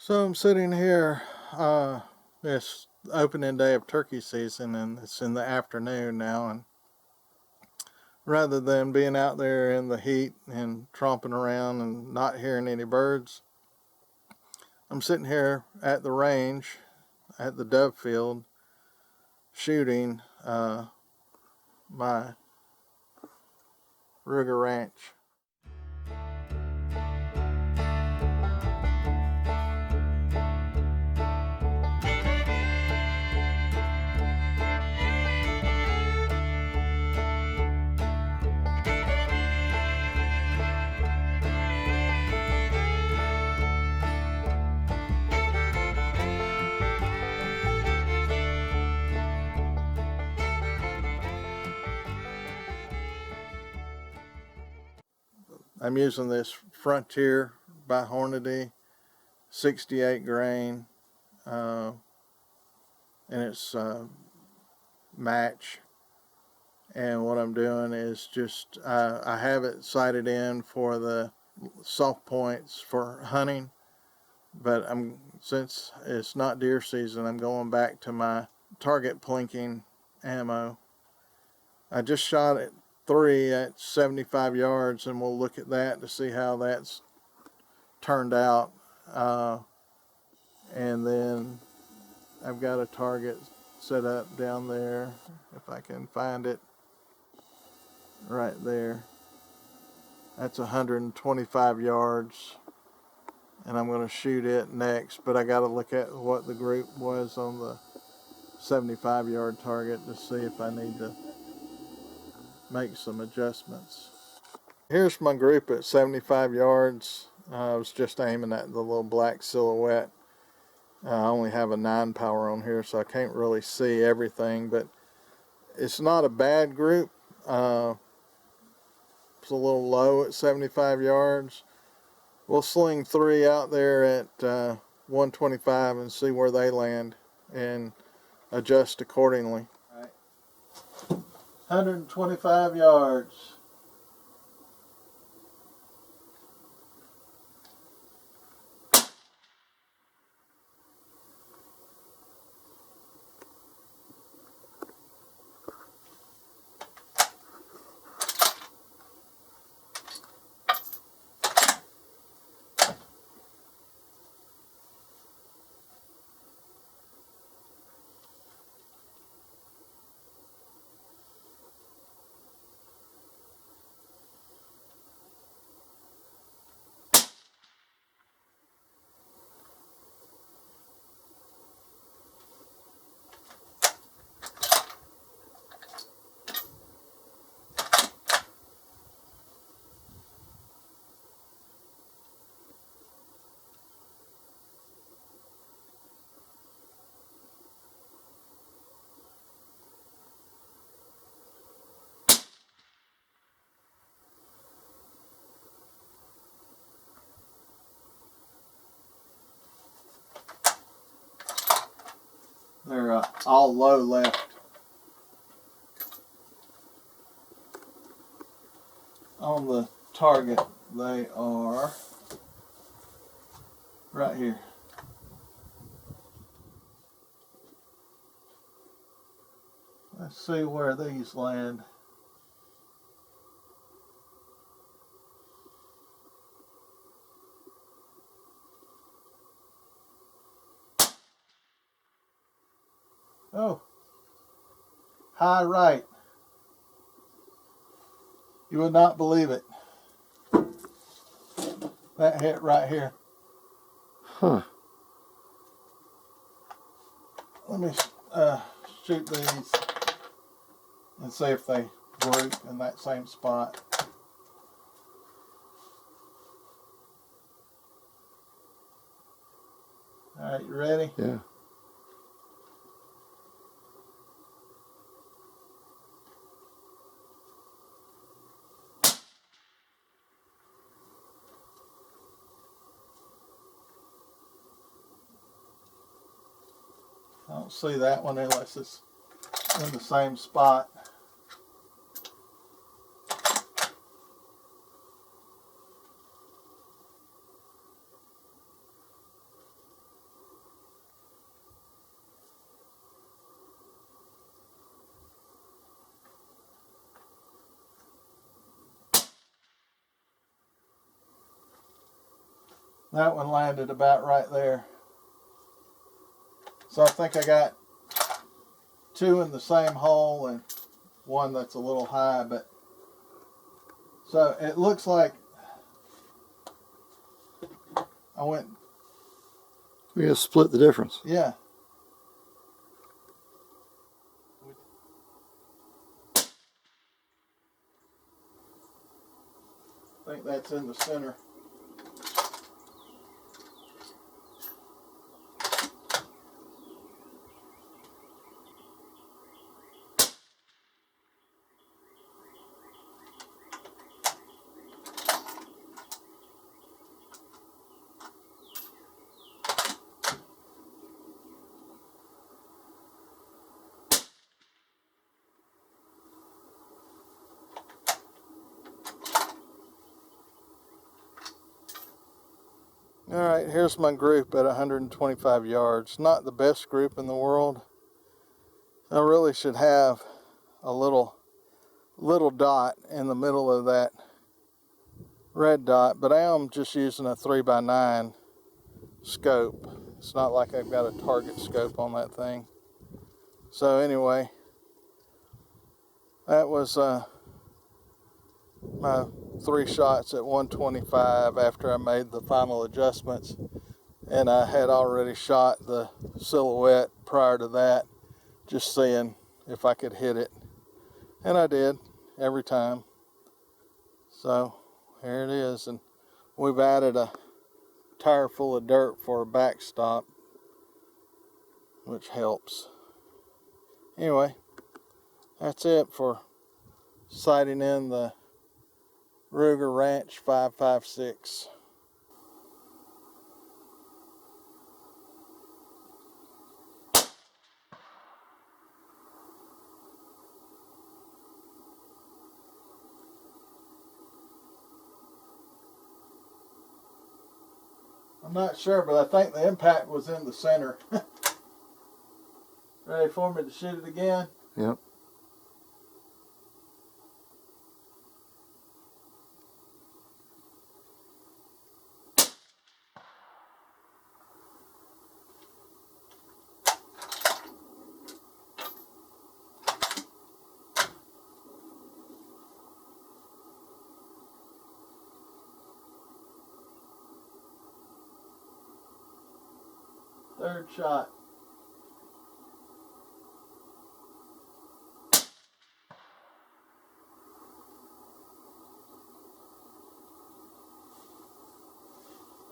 So I'm sitting here, it's opening day of turkey season and it's in the afternoon now, and rather than being out there in the heat and tromping around and not hearing any birds, I'm sitting here at the range at the dove field shooting my Ruger Ranch. I'm using this Frontier by Hornady, 68 grain, and it's match. And what I'm doing is just, I have it sighted in for the soft points for hunting, but since it's not deer season, I'm going back to my target plinking ammo. I just shot at 3 at 75 yards, and we'll look at that to see how that's turned out. And then I've got a target set up down there, if I can find it, right there. That's 125 yards, and I'm going to shoot it next, but I got to look at what the group was on the 75-yard target to see if I need to make some adjustments. Here's my group at 75 yards. I was just aiming at the little black silhouette. I only have a 9 power on here, so I can't really see everything, but it's not a bad group. It's a little low at 75 yards. We'll sling 3 out there at 125 and see where they land and adjust accordingly. All right. 125 yards. They're all low left. On the target, they are right here. Let's see where these land. Oh, high right. You would not believe it. That hit right here. Huh. Let me shoot these and see if they group in that same spot. All right, you ready? Yeah. I don't see that one unless it's in the same spot. That one landed about right there. So I think I got two in the same hole and one that's a little high, but so it looks like I went. We gotta split the difference. Yeah. I think that's in the center. All right, here's my group at 125 yards. Not the best group in the world. I really should have a little dot in the middle of that red dot, but I am just using a 3x9 scope. It's not like I've got a target scope on that thing. So anyway, that was my 3 shots at 125 after I made the final adjustments, and I had already shot the silhouette prior to that, just seeing if I could hit it, and I did every time. So here it is, and we've added a tire full of dirt for a backstop, which helps. Anyway, that's it for sighting in the Ruger Ranch 5.56. I'm not sure, but I think the impact was in the center. Ready for me to shoot it again? Yep. Third shot.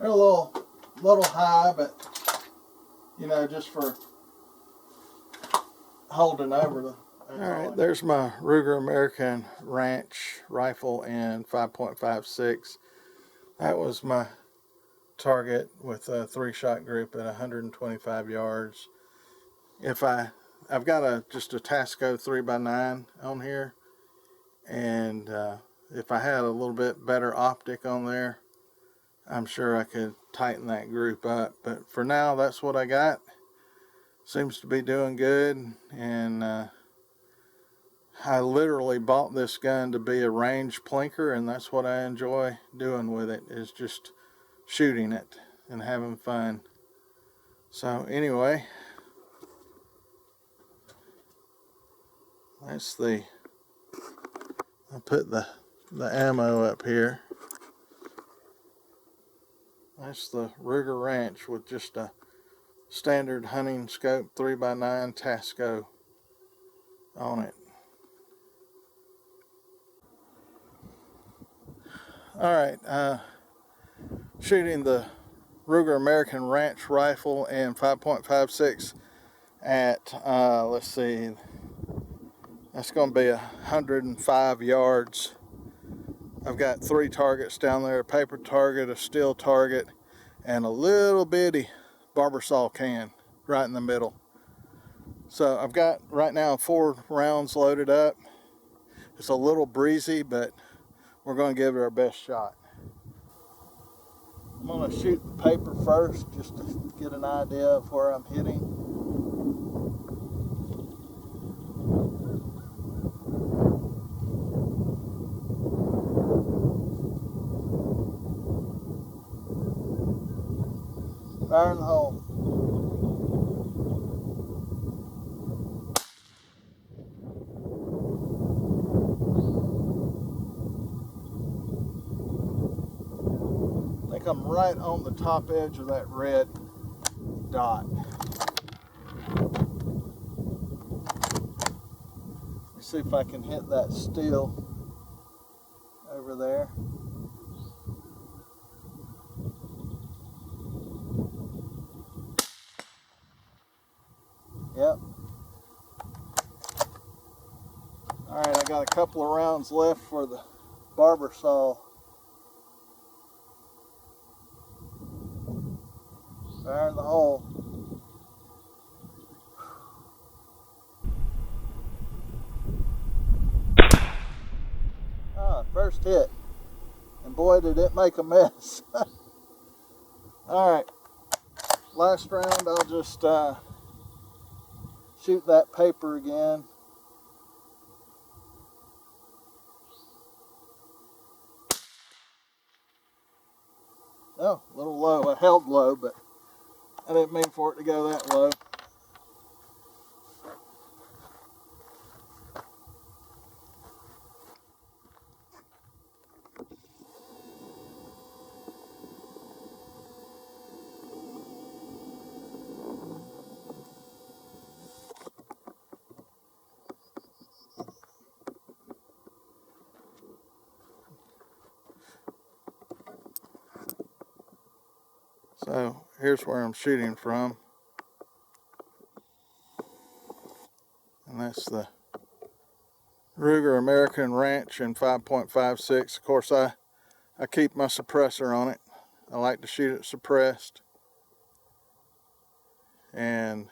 They're a little high, but you know, just for holding over the. All right, there's my Ruger American Ranch rifle in 5.56. That was my target with a 3-shot group at 125 yards. I've got just a Tasco 3x9 on here, and if I had a little bit better optic on there, I'm sure I could tighten that group up. But for now, that's what I got. Seems to be doing good, and I literally bought this gun to be a range plinker, and that's what I enjoy doing with it, is just shooting it and having fun. So anyway, that's I'll put the ammo up here. That's the Ruger Ranch with just a standard hunting scope 3x9 Tasco on it. Alright, shooting the Ruger American Ranch rifle in 5.56 at, let's see, that's going to be 105 yards. I've got 3 targets down there, a paper target, a steel target, and a little bitty barber saw can right in the middle. So I've got right now 4 rounds loaded up. It's a little breezy, but we're going to give it our best shot. I'm going to shoot the paper first just to get an idea of where I'm hitting. Fire in the hole. I think I'm right on the top edge of that red dot. Let me see if I can hit that steel over there. Yep. Alright, I got a couple of rounds left for the barber saw. Fire in the hole. Ah, first hit. And boy, did it make a mess. Alright, last round I'll just shoot that paper again. Oh, a little low. I held low, but I didn't mean for it to go that low. So here's where I'm shooting from. And that's the Ruger American Ranch in 5.56. Of course, I keep my suppressor on it. I like to shoot it suppressed. And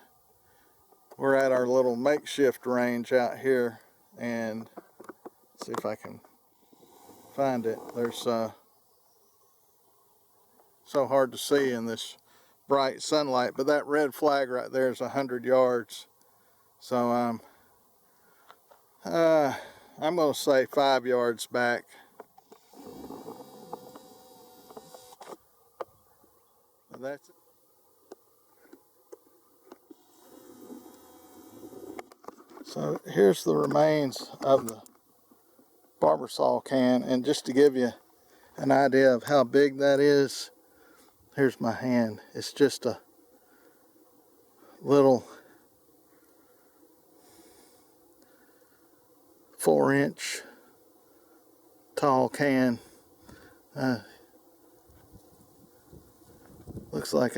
we're at our little makeshift range out here. And let's see if I can find it. There's so hard to see in this bright sunlight, but that red flag right there is 100 yards. So I'm going to say 5 yards back. That's it. So here's the remains of the barber saw can, and just to give you an idea of how big that is, here's my hand. It's just a little 4-inch tall can. Looks like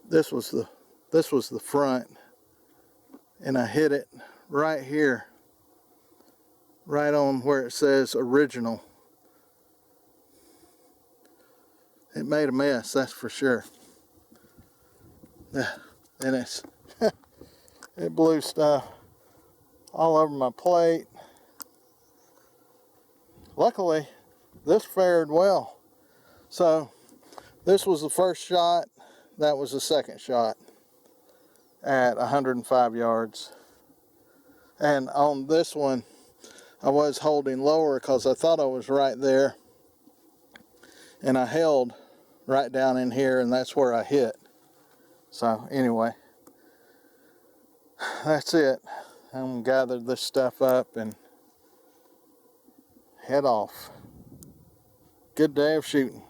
this was the front, and I hit it right here, right on where it says original. It made a mess, that's for sure. And it blew stuff all over my plate. Luckily, this fared well. So this was the first shot. That was the second shot at 105 yards. And on this one, I was holding lower because I thought I was right there. And I held right down in here, and that's where I hit. So anyway, that's it. I'm gonna gather this stuff up and head off. Good day of shooting.